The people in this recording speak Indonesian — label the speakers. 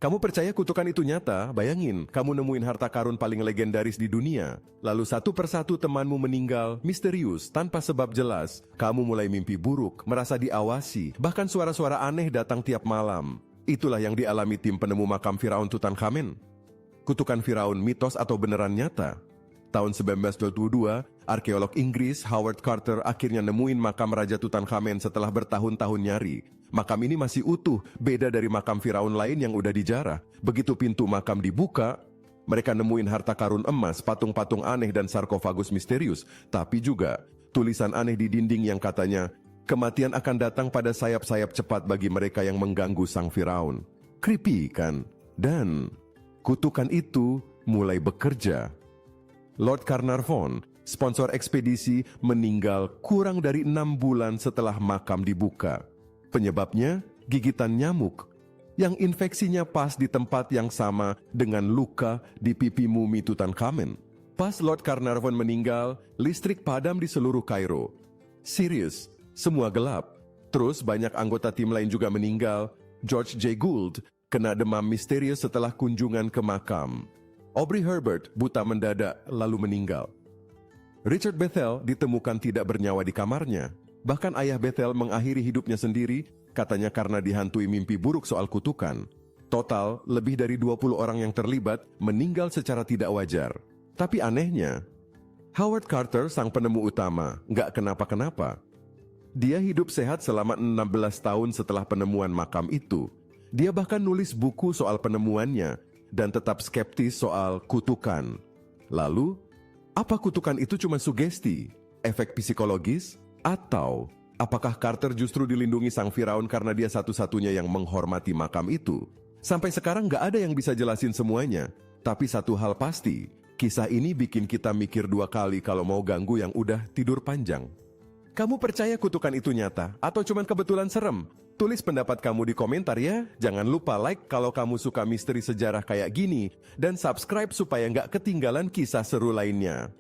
Speaker 1: Kamu percaya kutukan itu nyata? Bayangin, kamu nemuin harta karun paling legendaris di dunia. Lalu satu persatu temanmu meninggal, misterius, tanpa sebab jelas. Kamu mulai mimpi buruk, merasa diawasi, bahkan suara-suara aneh datang tiap malam. Itulah yang dialami tim penemu makam Firaun Tutankhamen. Kutukan Firaun mitos atau beneran nyata? Tahun 1922, arkeolog Inggris Howard Carter akhirnya nemuin makam Raja Tutankhamen setelah bertahun-tahun nyari. Makam ini masih utuh, beda dari makam Firaun lain yang udah dijarah. Begitu pintu makam dibuka, mereka nemuin harta karun emas, patung-patung aneh dan sarkofagus misterius. Tapi juga tulisan aneh di dinding yang katanya, kematian akan datang pada sayap-sayap cepat bagi mereka yang mengganggu sang Firaun. Creepy kan? Dan kutukan itu mulai bekerja. Lord Carnarvon, sponsor ekspedisi, meninggal kurang dari 6 bulan setelah makam dibuka. Penyebabnya gigitan nyamuk yang infeksinya pas di tempat yang sama dengan luka di pipi mumi Tutankhamen. Pas Lord Carnarvon meninggal, listrik padam di seluruh Kairo. Serius, semua gelap. Terus banyak anggota tim lain juga meninggal. George J. Gould kena demam misterius setelah kunjungan ke makam. Aubrey Herbert buta mendadak lalu meninggal. Richard Bethel ditemukan tidak bernyawa di kamarnya. Bahkan ayah Bethel mengakhiri hidupnya sendiri, katanya karena dihantui mimpi buruk soal kutukan. Total, lebih dari 20 orang yang terlibat meninggal secara tidak wajar. Tapi anehnya, Howard Carter, sang penemu utama, nggak kenapa-kenapa. Dia hidup sehat selama 16 tahun setelah penemuan makam itu. Dia bahkan nulis buku soal penemuannya dan tetap skeptis soal kutukan. Lalu, apa kutukan itu cuma sugesti, efek psikologis? Atau apakah Carter justru dilindungi sang Firaun karena dia satu-satunya yang menghormati makam itu? Sampai sekarang nggak ada yang bisa jelasin semuanya. Tapi satu hal pasti, kisah ini bikin kita mikir 2 kali kalau mau ganggu yang udah tidur panjang. Kamu percaya kutukan itu nyata atau cuman kebetulan serem? Tulis pendapat kamu di komentar ya. Jangan lupa like kalau kamu suka misteri sejarah kayak gini. Dan subscribe supaya nggak ketinggalan kisah seru lainnya.